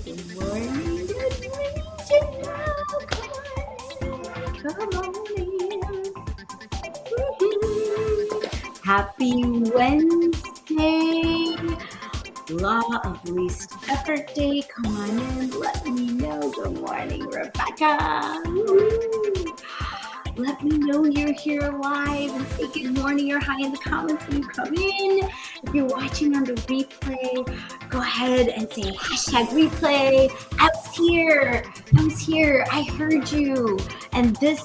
Good morning, Janelle. Come on in. Woohoo. Happy Wednesday. Law of Least Effort Day. Come on in. Let me know. Good morning, Rebecca. Woo. Let me know you're here live and say good morning or hi in the comments when you come in. If you're watching on the replay, go ahead and say hashtag replay. I was here. I heard you. And I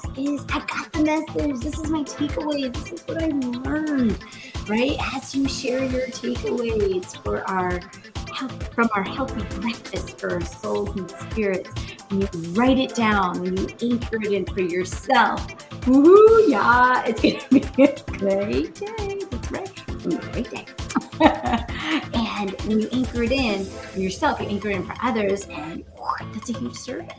got the message. This is my takeaway. This is what I learned, right? As you share your takeaways from our healthy breakfast for our souls and spirits, when you write it down, when you anchor it in for yourself, woo, yeah, it's going to be a great day. That's right. It's going to be a great day. And when you anchor it in for yourself, you anchor it in for others, and that's a huge service.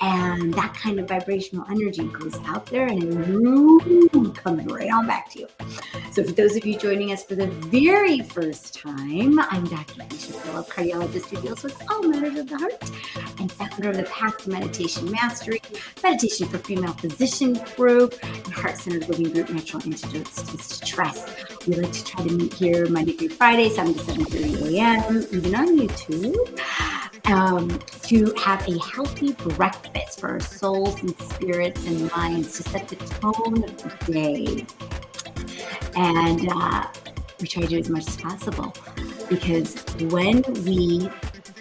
And that kind of vibrational energy goes out there and it comes right on back to you. So for those of you joining us for the very first time, I'm Dr. Keisha Phillip, cardiologist who deals with all matters of the heart and founder of the Path to Meditation Mastery, Meditation for Female Physician Group, and Heart-Centered Living Group, Natural Antidotes to Stress. We like to try to meet here Monday through Friday, 7 to 7:30 a.m., even on YouTube, to have a healthy breakfast for our souls and spirits and minds to set the tone of the day. And we try to do as much as possible, because when we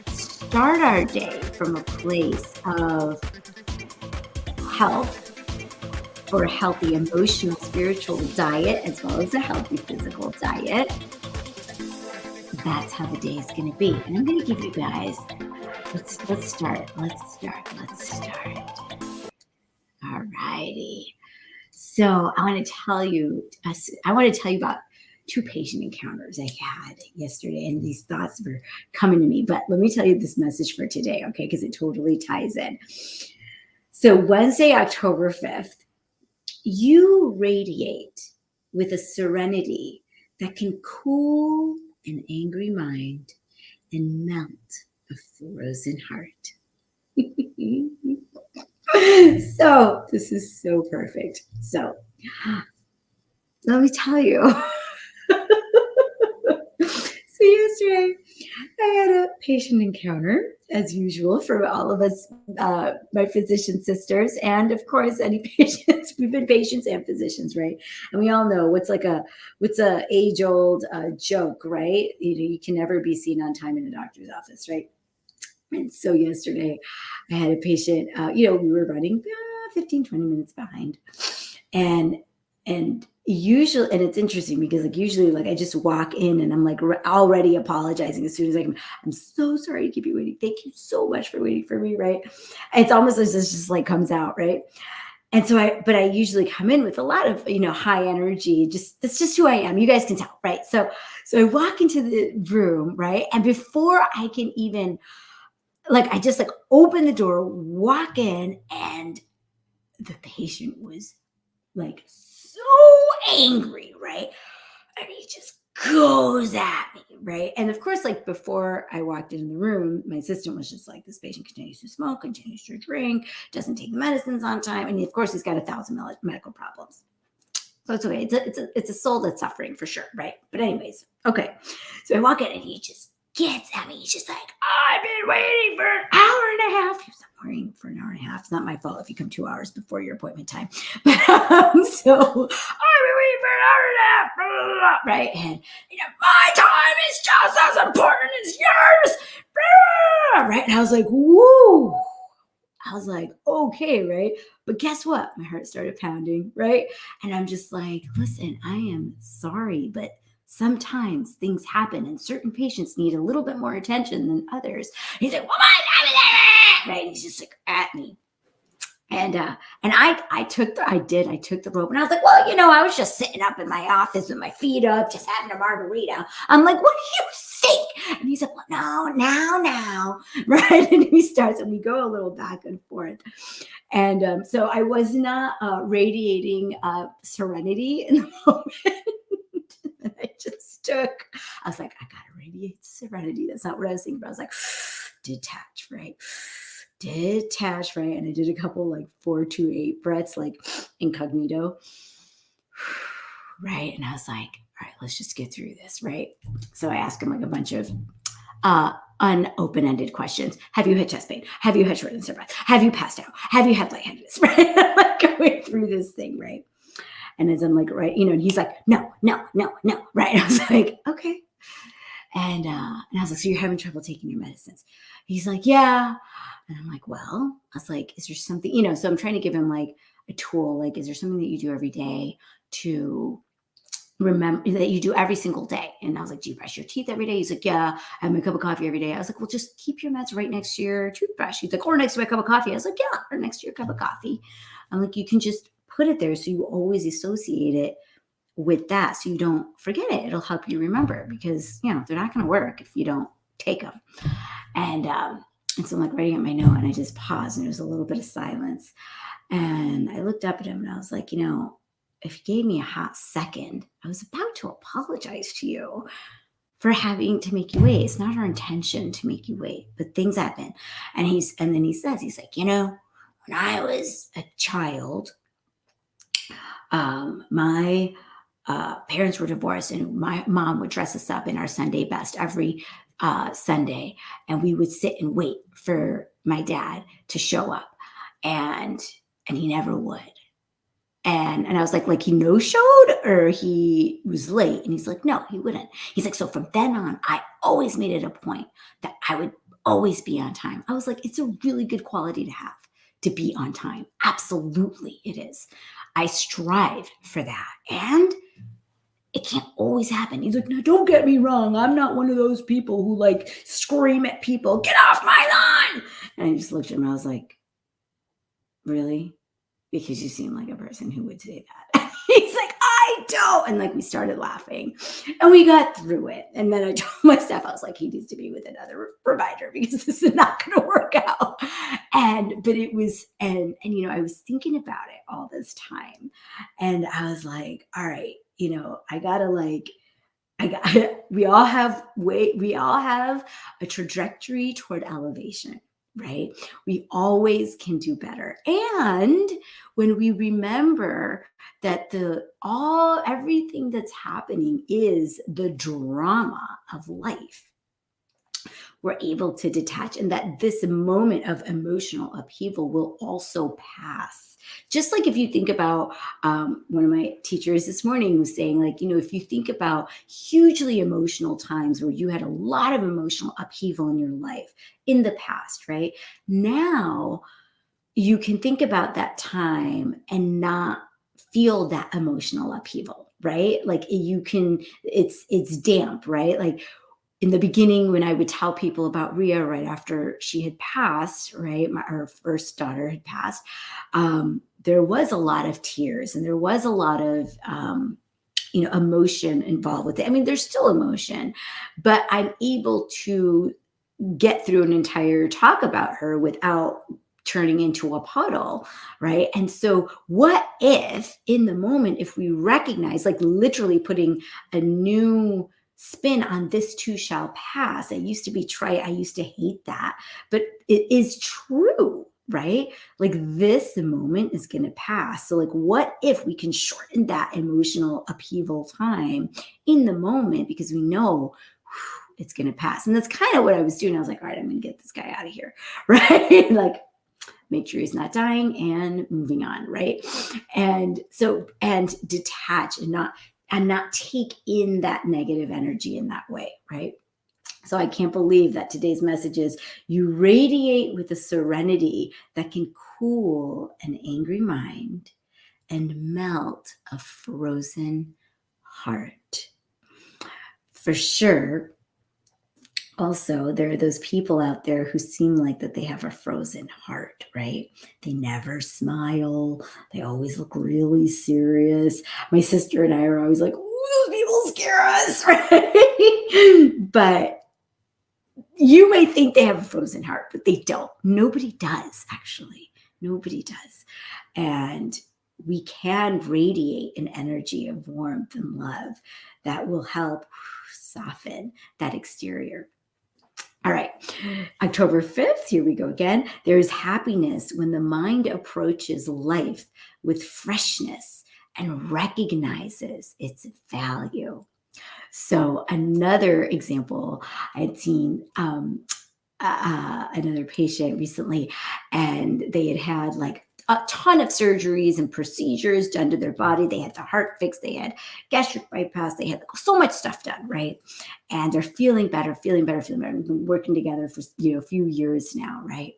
start our day from a place of health, or a healthy emotional, spiritual diet, as well as a healthy physical diet, that's how the day is going to be. And I'm going to give you guys, let's start. All righty. So I want to tell you about 2 patient encounters I had yesterday, and these thoughts were coming to me. But let me tell you this message for today, okay? Because it totally ties in. So Wednesday, October 5th, you radiate with a serenity that can cool an angry mind and melt a frozen heart. So this is so perfect. So let me tell you. So yesterday I had a patient encounter, as usual, for all of us, my physician sisters, and of course any patients. We've been patients and physicians, right? And we all know what's a age-old joke, right? You can never be seen on time in a doctor's office, right? And so yesterday I had a patient, we were running 15, 20 minutes behind. And usually, and it's interesting because usually I just walk in and I'm already apologizing as soon as I'm so sorry to keep you waiting. Thank you so much for waiting for me, right? It's almost as this just comes out, right? And so I usually come in with a lot of, high energy. That's just who I am. You guys can tell, right? So I walk into the room, right? And before I can even, I just open the door, walk in, and the patient was so angry, right? And he just goes at me, right? And of course, before I walked into the room, my assistant was just this patient continues to smoke, continues to drink, doesn't take the medicines on time. And of course, he's got 1,000 medical problems. So it's okay. It's a soul that's suffering for sure, right? But anyways, okay. So I walk in and he just gets at me. He's just like, I've been waiting for an hour and a half. He was like, waiting for an hour and a half. It's not my fault if you come 2 hours before your appointment time. So I've been waiting for an hour and a half. Blah, blah, blah, right? And my time is just as important as yours. Right? And I was like, woo. I was like, okay, right? But guess what? My heart started pounding, right? And I'm just like, listen, I am sorry, but sometimes things happen and certain patients need a little bit more attention than others. He's like, well, right? And he's just like at me. And I took the rope, and I was like, well, I was just sitting up in my office with my feet up, just having a margarita. I'm like, what do you think? And he's like, well, now, right? And he starts, and we go a little back and forth. And so I was not radiating serenity in the moment. And I was like, I gotta radiate serenity. That's not what I was thinking about. I was like, detach, right? Detach, right? And I did a couple like 4-2-8 breaths, like incognito, right? And I was like, all right, let's just get through this, right? So I asked him like a bunch of unopen-ended questions. Have you had chest pain? Have you had shortness of breath? Have you passed out? Have you had lightheadedness? Right? I'm like going through this thing, right? And as I'm like, right, and he's like, no, right? And I was like, okay. And I was like, so you're having trouble taking your medicines? He's like, yeah. And I'm like, well, I was like, is there something, so I'm trying to give him like a tool. Like, is there something that you do every day to remember that you do every single day? And I was like, do you brush your teeth every day? He's like, yeah, I have my cup of coffee every day. I was like, well, just keep your meds right next to your toothbrush. He's like, or next to my cup of coffee. I was like, yeah, or next to your cup of coffee. I'm like, you can just put it there so you always associate it with that, so you don't forget it. It'll help you remember, because they're not going to work if you don't take them. And so I'm like writing up my note, and I just paused, and there was a little bit of silence. And I looked up at him, and I was like, if you gave me a hot second, I was about to apologize to you for having to make you wait. It's not our intention to make you wait, but things happen. And then he says, he's like, when I was a child, my parents were divorced, and my mom would dress us up in our Sunday best every Sunday, and we would sit and wait for my dad to show up, and he never would. And I was like he no-showed, or he was late? And he's like, no, he wouldn't. He's like, so from then on, I always made it a point that I would always be on time. I was like, it's a really good quality to have, to be on time. Absolutely, it is. I strive for that, and it can't always happen. He's like, no, don't get me wrong. I'm not one of those people who like scream at people, get off my lawn. And I just looked at him, and I was like, really? Because you seem like a person who would say that. He's like, I don't. And like, we started laughing, and we got through it. And then I told my staff, I was like, he needs to be with another provider, because this is not going to work out. But it was, and I was thinking about it all this time, and I was like, all right, I gotta like, we all have a trajectory toward elevation, right? We always can do better. And when we remember that everything that's happening is the drama of life, we're able to detach, and that this moment of emotional upheaval will also pass. Just like if you think about, one of my teachers this morning was saying, like, if you think about hugely emotional times where you had a lot of emotional upheaval in your life in the past, right? Now you can think about that time and not feel that emotional upheaval, right? Like it's damp, right? Like, in the beginning, when I would tell people about Ria right after she had passed, right, her first daughter had passed, there was a lot of tears, and there was a lot of, emotion involved with it. I mean, there's still emotion, but I'm able to get through an entire talk about her without turning into a puddle, right? And so what if in the moment, if we recognize, like literally putting a new spin on this too shall pass. I used to be trite. I used to hate that, but it is true, right? Like this moment is going to pass. So like, what if we can shorten that emotional upheaval time in the moment, because we know it's going to pass. And that's kind of what I was doing. I was like, all right, I'm going to get this guy out of here, right? Like, make sure he's not dying and moving on, right? And so, and detach and not take in that negative energy in that way, right? So I can't believe that today's message is you radiate with a serenity that can cool an angry mind and melt a frozen heart. For sure. Also, there are those people out there who seem like that they have a frozen heart, right? They never smile. They always look really serious. My sister and I are always like, "Ooh, those people scare us," right? But you may think they have a frozen heart, but they don't. Nobody does, actually. Nobody does. And we can radiate an energy of warmth and love that will help soften that exterior. All right, October 5th, here we go again. There is happiness when the mind approaches life with freshness and recognizes its value. So another example, I had seen another patient recently, and they had like a ton of surgeries and procedures done to their body. They had the heart fixed, they had gastric bypass, they had so much stuff done, right? And they're feeling better, feeling better, feeling better. We've been working together for a few years now, right?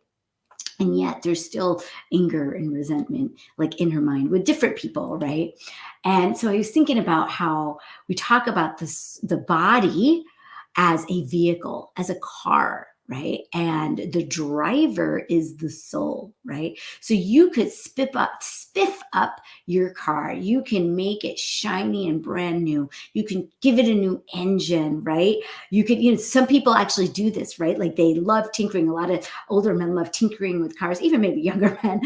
And yet there's still anger and resentment like in her mind with different people, right? And so I was thinking about how we talk about the body as a vehicle, as a car, right? And the driver is the soul, right? So you could spiff up your car. You can make it shiny and brand new. You can give it a new engine, right? You could, some people actually do this, right? Like they love tinkering. A lot of older men love tinkering with cars, even maybe younger men,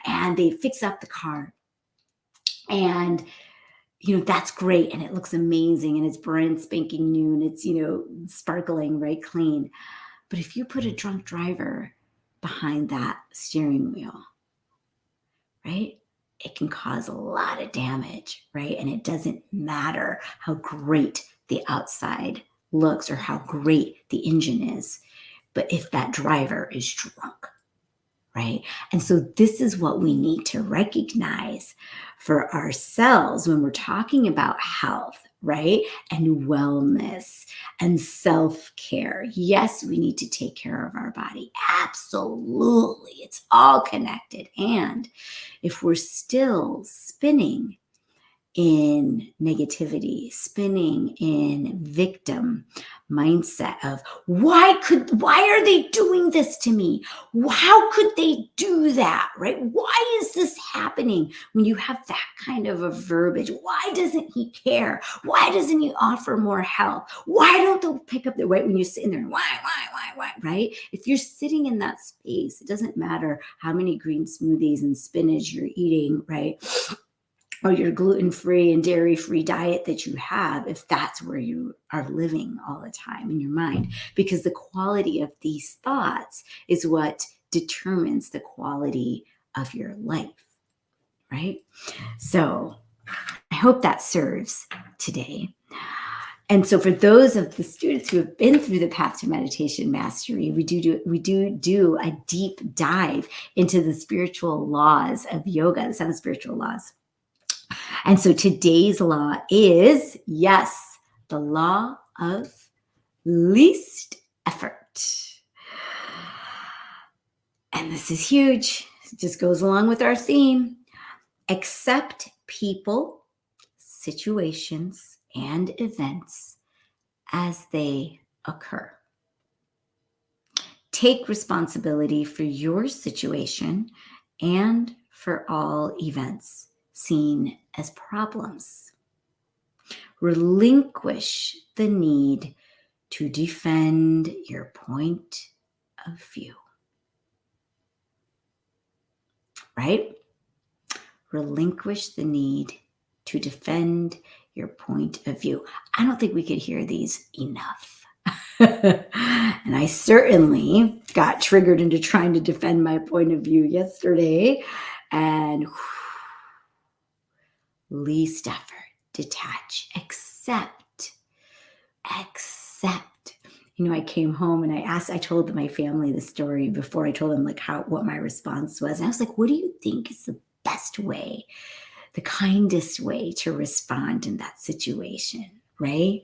and they fix up the car. And that's great. And it looks amazing. And it's brand spanking new. And it's, sparkling, right? Clean. But if you put a drunk driver behind that steering wheel, right? It can cause a lot of damage, right? And it doesn't matter how great the outside looks or how great the engine is. But if that driver is drunk, right? And so this is what we need to recognize for ourselves when we're talking about health, right? And wellness and self-care. Yes, we need to take care of our body. Absolutely. It's all connected. And if we're still spinning in negativity, spinning in victim mindset of why are they doing this to me? How could they do that? Right? Why is this happening? When you have that kind of a verbiage, why doesn't he care? Why doesn't he offer more help? Why don't they pick up the right when you're sitting there? Why, right? If you're sitting in that space, it doesn't matter how many green smoothies and spinach you're eating, right? Or your gluten-free and dairy-free diet that you have, if that's where you are living all the time in your mind, because the quality of these thoughts is what determines the quality of your life, right? So I hope that serves today. And so for those of the students who have been through the Path to Meditation Mastery, we do a deep dive into the spiritual laws of yoga, the 7 spiritual laws. And so today's law is, yes, the law of least effort. And this is huge. It just goes along with our theme. Accept people, situations, and events as they occur. Take responsibility for your situation and for all events seen as problems. Relinquish the need to defend your point of view. Right? Relinquish the need to defend your point of view. I don't think we could hear these enough. And I certainly got triggered into trying to defend my point of view yesterday. And least effort, detach, accept. I came home and I told my family the story before I told them like what my response was. And I was like, what do you think is the best way, the kindest way to respond in that situation? Right?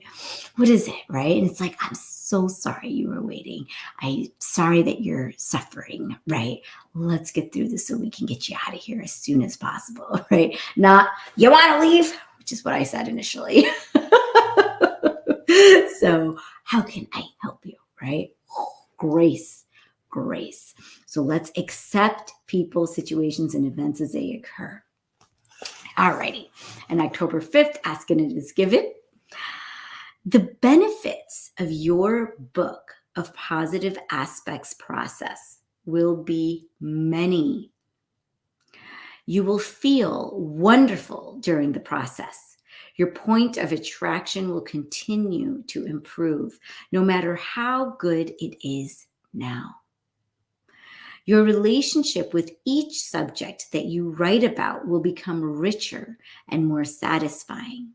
What is it? Right? And it's like, I'm so sorry you were waiting. I'm sorry that you're suffering. Right? Let's get through this so we can get you out of here as soon as possible. Right? Not, you want to leave, which is what I said initially. So how can I help you? Right? Grace. So let's accept people, situations, and events as they occur. Alrighty. And October 5th, Ask and It Is Given. The benefits of your book of positive aspects process will be many. You will feel wonderful during the process. Your point of attraction will continue to improve no matter how good it is now. Your relationship with each subject that you write about will become richer and more satisfying.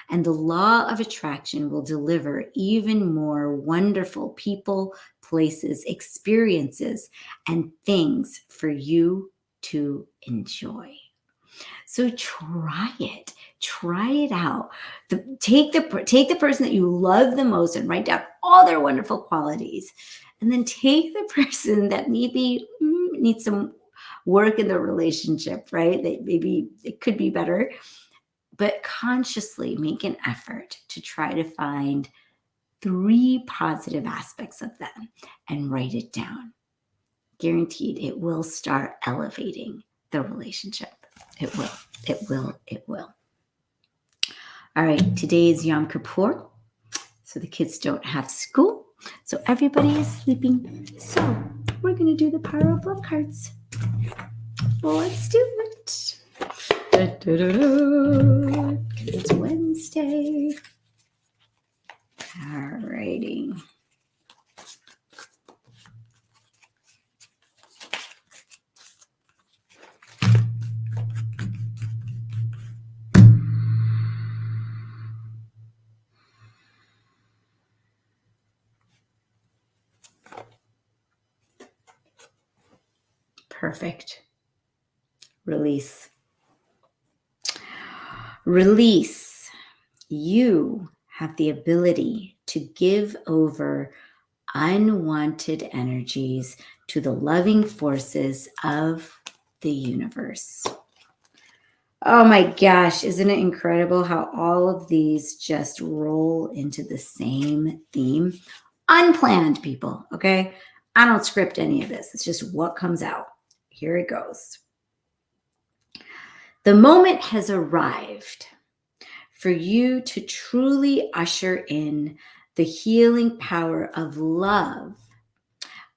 And the law of attraction will deliver even more wonderful people, places, experiences, and things for you to enjoy. So try it. Try it out. Take the person that you love the most and write down all their wonderful qualities. And then take the person that maybe needs some work in the relationship, right? That maybe it could be better. But consciously make an effort to try to find 3 positive aspects of them and write it down. Guaranteed, it will start elevating the relationship. It will. All right, today is Yom Kippur, so the kids don't have school. So everybody is sleeping. So we're going to do the Power of Love cards. Well, let's do it. It's Wednesday. All righty. Perfect. Release. Release. You have the ability to give over unwanted energies to the loving forces of the universe. Oh my gosh, isn't it incredible how all of these just roll into the same theme? Unplanned, people, okay? I don't script any of this. It's just what comes out. Here it goes. The moment has arrived for you to truly usher in the healing power of love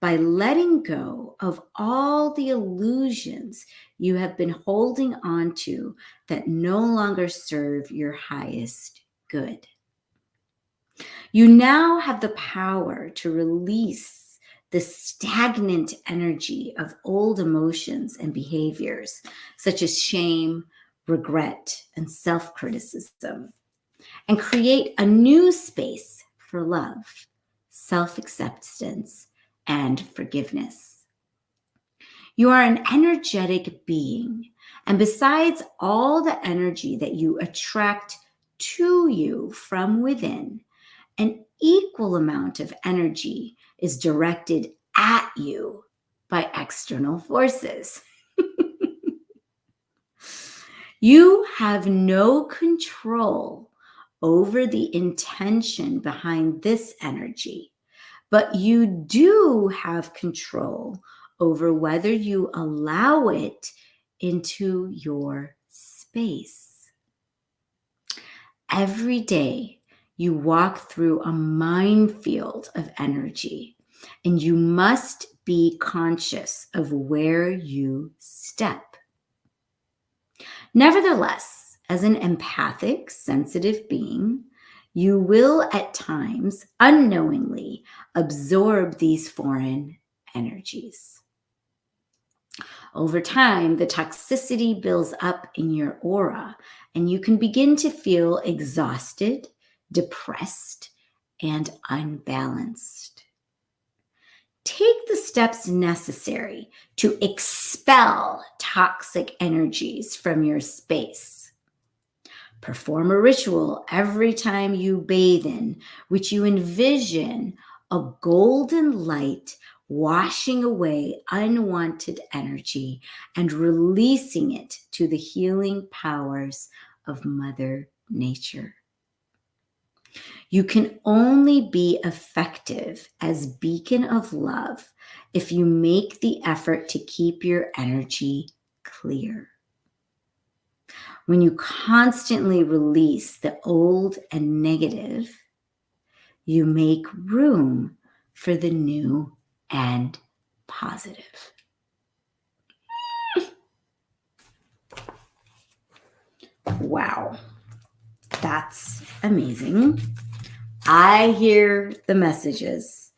by letting go of all the illusions you have been holding on to that no longer serve your highest good. You now have the power to release the stagnant energy of old emotions and behaviors, such as shame, regret, and self-criticism, and create a new space for love, self-acceptance, and forgiveness. You are an energetic being, and besides all the energy that you attract to you from within, an equal amount of energy is directed at you by external forces. You have no control over the intention behind this energy, but you do have control over whether you allow it into your space. Every day, you walk through a minefield of energy, and you must be conscious of where you step. Nevertheless, as an empathic, sensitive being, you will at times unknowingly absorb these foreign energies. Over time, the toxicity builds up in your aura, and you can begin to feel exhausted, depressed, and unbalanced. Take the steps necessary to expel toxic energies from your space. Perform a ritual every time you bathe in, which you envision a golden light washing away unwanted energy and releasing it to the healing powers of Mother Nature. You can only be effective as beacon of love if you make the effort to keep your energy clear. When you constantly release the old and negative, you make room for the new and positive. Wow, that's amazing. I hear the messages.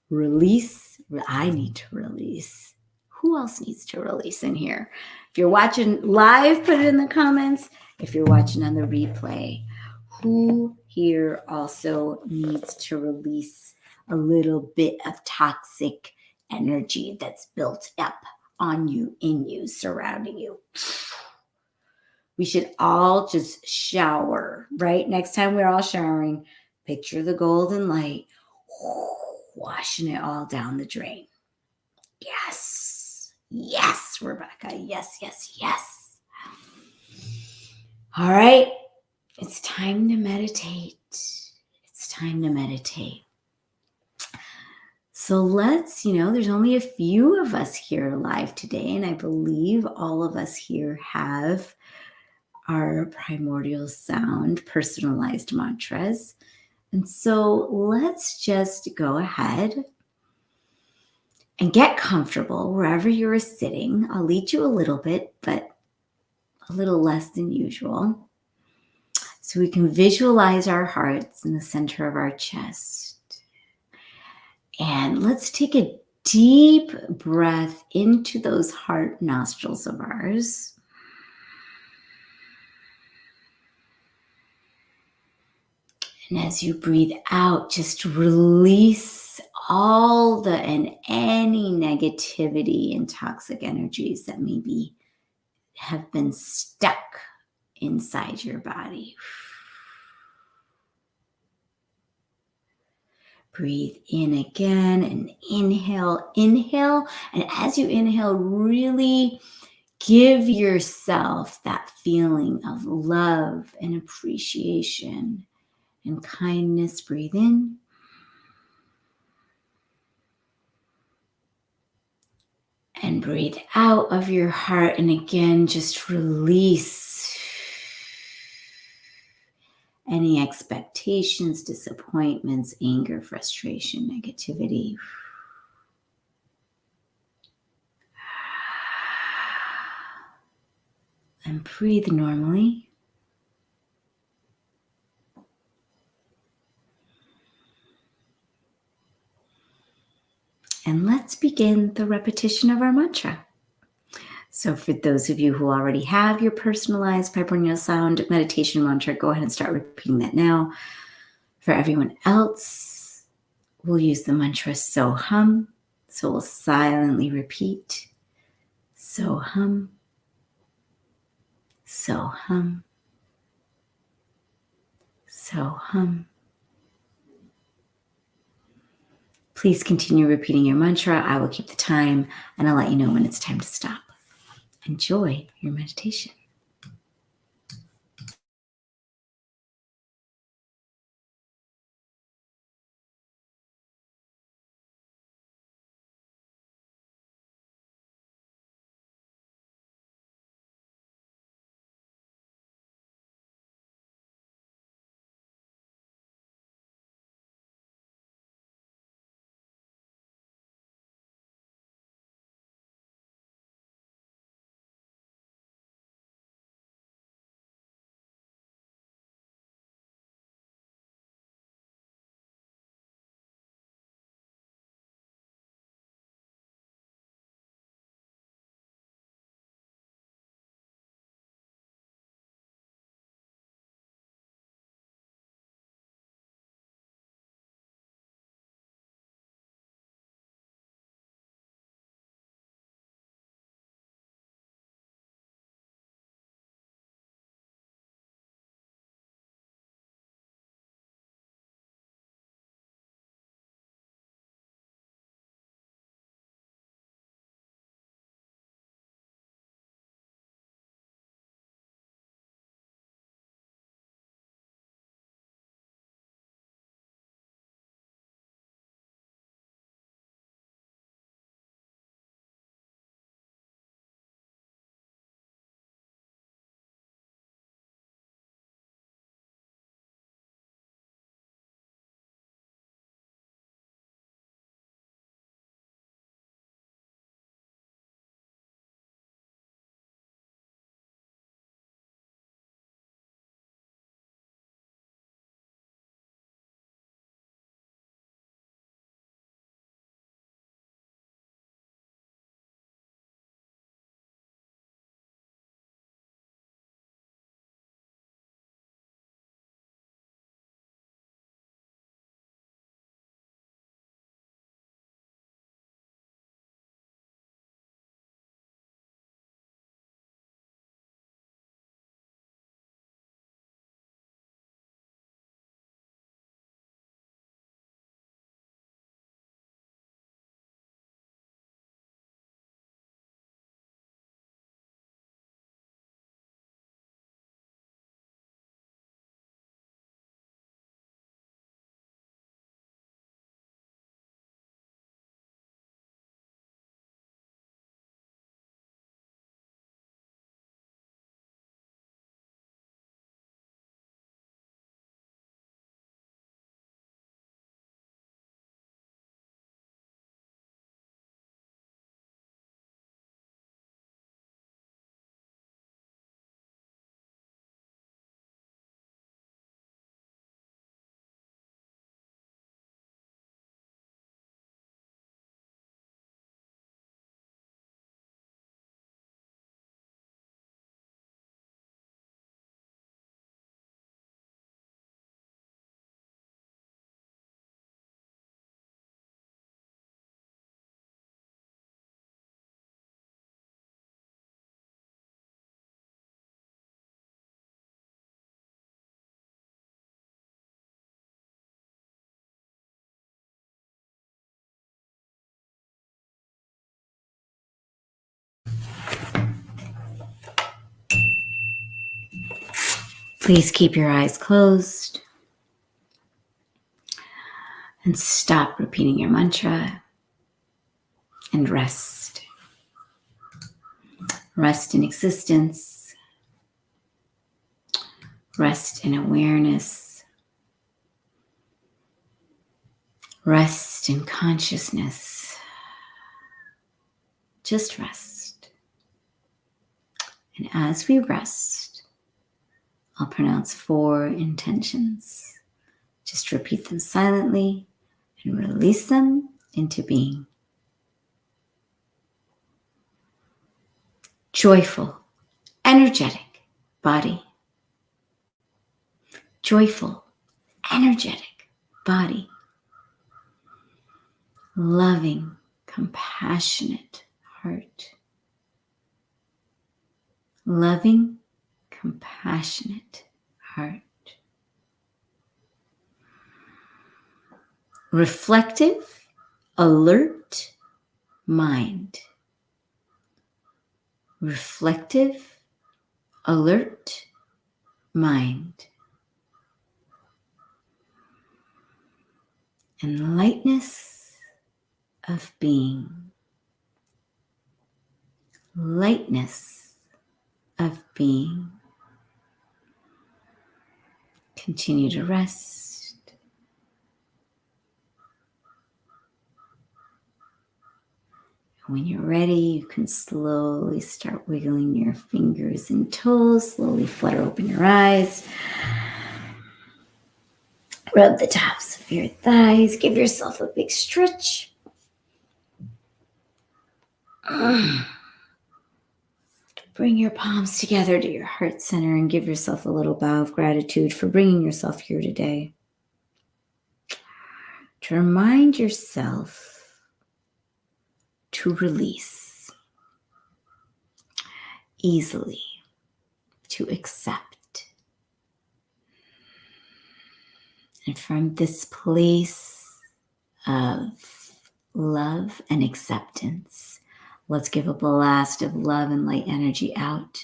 Release. I need to release. Who else needs to release in here? If you're watching live, put it in the comments. If you're watching on the replay, who here also needs to release a little bit of toxic energy that's built up on you, in you, surrounding you? We should all just shower, right? Next time we're all showering, picture the golden light, washing it all down the drain. Yes. Yes, Rebecca. Yes, yes, yes. All right. It's time to meditate. It's time to meditate. So let's, there's only a few of us here live today, and I believe all of us here have our primordial sound personalized mantras. And so let's just go ahead and get comfortable wherever you're sitting. I'll lead you a little bit, but a little less than usual. So we can visualize our hearts in the center of our chest. And let's take a deep breath into those heart nostrils of ours. And as you breathe out, just release all the and any negativity and toxic energies that maybe have been stuck inside your body. Breathe in again and inhale. And as you inhale, really give yourself that feeling of love and appreciation and kindness. Breathe in. And breathe out of your heart. And again, just release any expectations, disappointments, anger, frustration, negativity. And breathe normally. And let's begin the repetition of our mantra. So for those of you who already have your personalized primordial sound meditation mantra, go ahead and start repeating that now. For everyone else, we'll use the mantra So Hum. So we'll silently repeat. So hum. So hum. So hum. Please continue repeating your mantra. I will keep the time and I'll let you know when it's time to stop. Enjoy your meditation. Please keep your eyes closed and stop repeating your mantra and rest. Rest in existence. Rest in awareness. Rest in consciousness. Just rest. And as we rest, I'll pronounce 4 intentions. Just repeat them silently and release them into being. Joyful, energetic body. Joyful, energetic body. Loving, compassionate heart. Loving, compassionate heart. Reflective, alert mind. Reflective, alert mind. And lightness of being. Lightness of being. Continue to rest. When you're ready, you can slowly start wiggling your fingers and toes. Slowly flutter open your eyes. Rub the tops of your thighs. Give yourself a big stretch. Bring your palms together to your heart center and give yourself a little bow of gratitude for bringing yourself here today. To remind yourself to release easily, to accept. And from this place of love and acceptance, let's give a blast of love and light energy out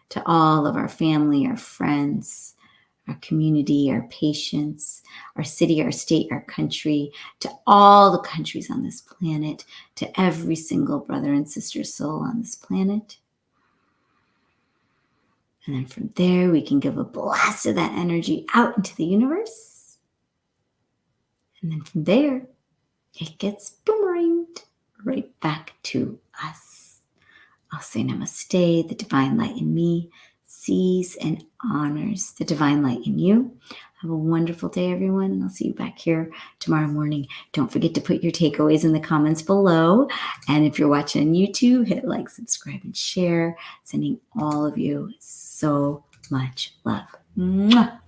to all of our family, our friends, our community, our patients, our city, our state, our country, to all the countries on this planet, to every single brother and sister soul on this planet. And then from there, we can give a blast of that energy out into the universe. And then from there, it gets boomeranged right back to us. I'll say namaste. The divine light in me sees and honors the divine light in you. Have a wonderful day, everyone, and I'll see you back here tomorrow morning. Don't forget to put your takeaways in the comments below. And if you're watching on YouTube, hit like, subscribe, and share. Sending all of you so much love. Mwah.